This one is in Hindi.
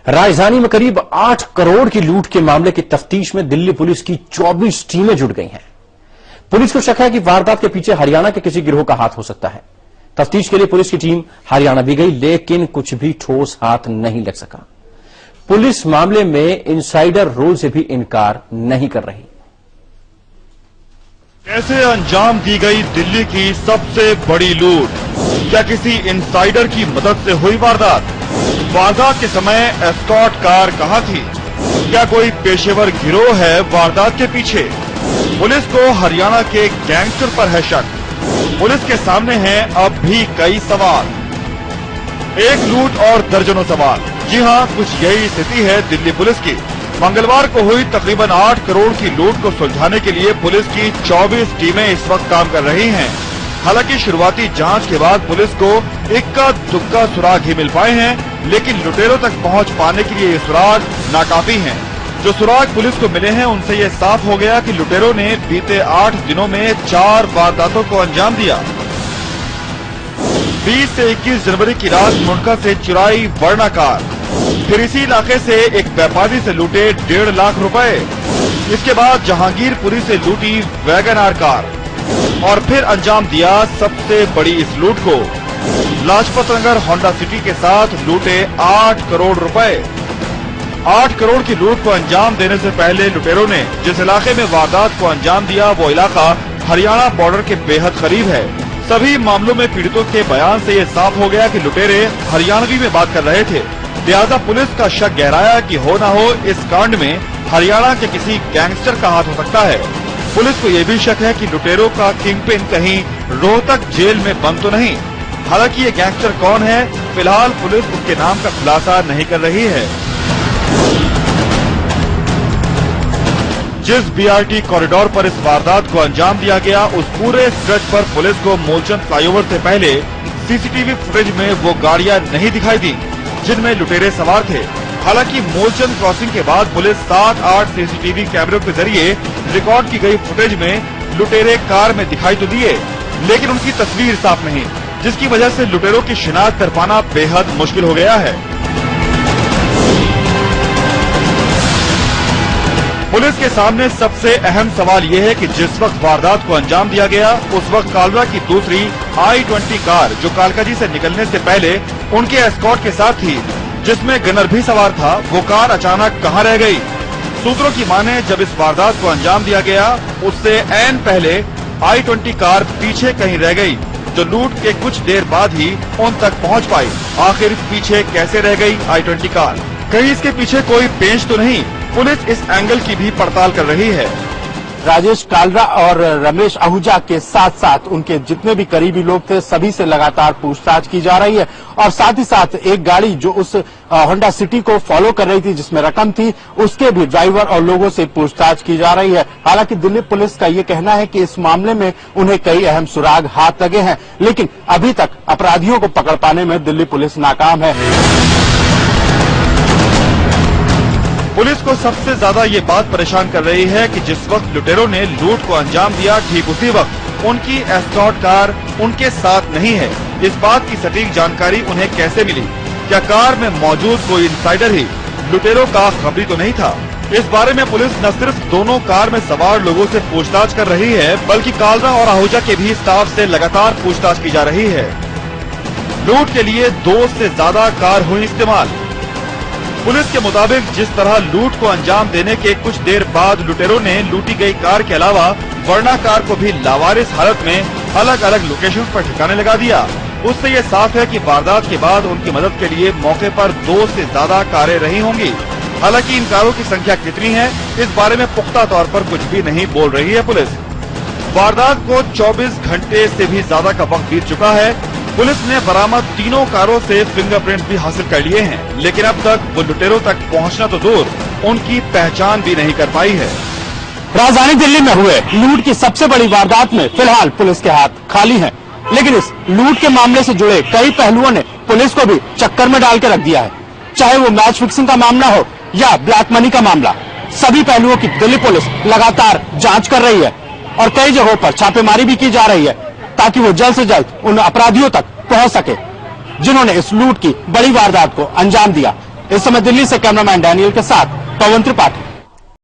राजधानी में करीब 8 करोड़ की लूट के मामले की तफ्तीश में दिल्ली पुलिस की 24 टीमें जुट गई हैं। पुलिस को शक है कि वारदात के पीछे हरियाणा के किसी गिरोह का हाथ हो सकता है। तफ्तीश के लिए पुलिस की टीम हरियाणा भी गई, लेकिन कुछ भी ठोस हाथ नहीं लग सका। पुलिस मामले में इनसाइडर रोल से भी इनकार नहीं कर रही। कैसे अंजाम दी गई दिल्ली की सबसे बड़ी लूट? क्या किसी इनसाइडर की मदद से हुई वारदात? वारदात के समय एस्कॉर्ट कार कहां थी? क्या कोई पेशेवर गिरोह है वारदात के पीछे? पुलिस को हरियाणा के गैंगस्टर पर है शक। पुलिस के सामने हैं अब भी कई सवाल, एक लूट और दर्जनों सवाल। जी हां, कुछ यही स्थिति है दिल्ली पुलिस की। मंगलवार को हुई तकरीबन 8 करोड़ की लूट को सुलझाने के लिए पुलिस की 24 टीमें इस वक्त काम कर रही हैं। हालांकि शुरुआती जांच के बाद पुलिस को इक्का दुक्का सुराग ही मिल पाए हैं, लेकिन लुटेरों तक पहुंच पाने के लिए ये सुराग नाकाफी हैं। जो सुराग पुलिस को मिले हैं उनसे ये साफ हो गया कि लुटेरों ने बीते 8 दिनों में 4 वारदातों को अंजाम दिया। 20 से 21 जनवरी की रात मुंडका से चुराई वर्णा कार, फिर इसी इलाके से एक व्यापारी से लूटे 1.5 लाख रुपए। इसके बाद जहांगीरपुरी से लूटी वैगन आर कार और फिर अंजाम दिया सबसे बड़ी इस लूट को। लाजपत नगर होंडा सिटी के साथ लूटे 8 करोड़ रुपए। 8 करोड़ की लूट को अंजाम देने से पहले लुटेरों ने जिस इलाके में वारदात को अंजाम दिया वो इलाका हरियाणा बॉर्डर के बेहद करीब है। सभी मामलों में पीड़ितों के बयान से ये साफ हो गया कि लुटेरे हरियाणवी में बात कर रहे थे। लिहाजा पुलिस का शक गहराया कि हो न हो इस कांड में हरियाणा के किसी गैंगस्टर का हाथ हो सकता है। पुलिस को ये भी शक है कि लुटेरों का किंगपिन कहीं रोहतक जेल में बंद तो नहीं। हालांकि ये गैंगस्टर कौन है, फिलहाल पुलिस उसके नाम का खुलासा नहीं कर रही है। जिस बीआरटी कॉरिडोर पर इस वारदात को अंजाम दिया गया, उस पूरे स्ट्रेच पर पुलिस को मूलचंद फ्लाईओवर से पहले सीसीटीवी फुटेज में वो गाड़ियां नहीं दिखाई दी जिनमें लुटेरे सवार थे। हालांकि मूलचंद क्रॉसिंग के बाद पुलिस 7-8 सीसीटीवी कैमरों के जरिए रिकॉर्ड की गई फुटेज में लुटेरे कार में दिखाई तो दिए, लेकिन उनकी तस्वीर साफ नहीं, जिसकी वजह से लुटेरों की शिनाख्त कर पाना बेहद मुश्किल हो गया है। पुलिस के सामने सबसे अहम सवाल ये है कि जिस वक्त वारदात को अंजाम दिया गया उस वक्त कालरा की दूसरी I-20 कार जो कालकाजी से निकलने से पहले उनके एस्कॉर्ट के साथ थी, जिसमें गनर भी सवार था, वो कार अचानक कहां रह गई? सूत्रों की माने जब इस वारदात को अंजाम दिया गया उससे ऐन पहले I-20 कार पीछे कहीं रह गई, जो लूट के कुछ देर बाद ही उन तक पहुंच पाई। आखिर पीछे कैसे रह गई I-20 कार? कहीं इसके पीछे कोई पेंच तो नहीं? पुलिस इस एंगल की भी पड़ताल कर रही है। राजेश कालरा और रमेश आहूजा के साथ साथ उनके जितने भी करीबी लोग थे सभी से लगातार पूछताछ की जा रही है और साथ ही साथ एक गाड़ी जो उस होंडा सिटी को फॉलो कर रही थी जिसमें रकम थी, उसके भी ड्राइवर और लोगों से पूछताछ की जा रही है। हालांकि दिल्ली पुलिस का ये कहना है कि इस मामले में उन्हें कई अहम सुराग हाथ लगे हैं, लेकिन अभी तक अपराधियों को पकड़ पाने में दिल्ली पुलिस नाकाम है। पुलिस को सबसे ज्यादा ये बात परेशान कर रही है कि जिस वक्त लुटेरों ने लूट को अंजाम दिया ठीक उसी वक्त उनकी एस्कॉर्ट कार उनके साथ नहीं है। इस बात की सटीक जानकारी उन्हें कैसे मिली? क्या कार में मौजूद कोई इनसाइडर ही लुटेरों का खबरी तो नहीं था? इस बारे में पुलिस न सिर्फ दोनों कार में सवार लोगों से पूछताछ कर रही है, बल्कि कालरा और आहूजा के भी स्टाफ से लगातार पूछताछ की जा रही है। लूट के लिए 2 से ज्यादा कार हुई इस्तेमाल। पुलिस के मुताबिक जिस तरह लूट को अंजाम देने के कुछ देर बाद लुटेरों ने लूटी गई कार के अलावा वर्णा कार को भी लावारिस हालत में अलग अलग लोकेशंस पर ठिकाने लगा दिया, उससे ये साफ है कि वारदात के बाद उनकी मदद के लिए मौके पर 2 से ज्यादा कारें रही होंगी। हालांकि इन कारों की संख्या कितनी है इस बारे में पुख्ता तौर पर कुछ भी नहीं बोल रही है पुलिस। वारदात को 24 घंटे से भी ज्यादा का वक्त बीत चुका है। पुलिस ने बरामद तीनों कारों से फिंगरप्रिंट भी हासिल कर लिए हैं, लेकिन अब तक वो लुटेरों तक पहुंचना तो दूर, उनकी पहचान भी नहीं कर पाई है। राजधानी दिल्ली में हुए लूट की सबसे बड़ी वारदात में फिलहाल पुलिस के हाथ खाली हैं, लेकिन इस लूट के मामले से जुड़े कई पहलुओं ने पुलिस को भी चक्कर में डाल के रख दिया है। चाहे वो मैच फिक्सिंग का मामला हो या ब्लैक मनी का मामला, सभी पहलुओं की दिल्ली पुलिस लगातार जांच कर रही है और कई जगहों पर छापेमारी भी की जा रही है ताकि वो जल्द से जल्द उन अपराधियों तक पहुंच सके जिन्होंने इस लूट की बड़ी वारदात को अंजाम दिया। इस समय दिल्ली से कैमरामैन डैनियल के साथ पवन त्रिपाठी।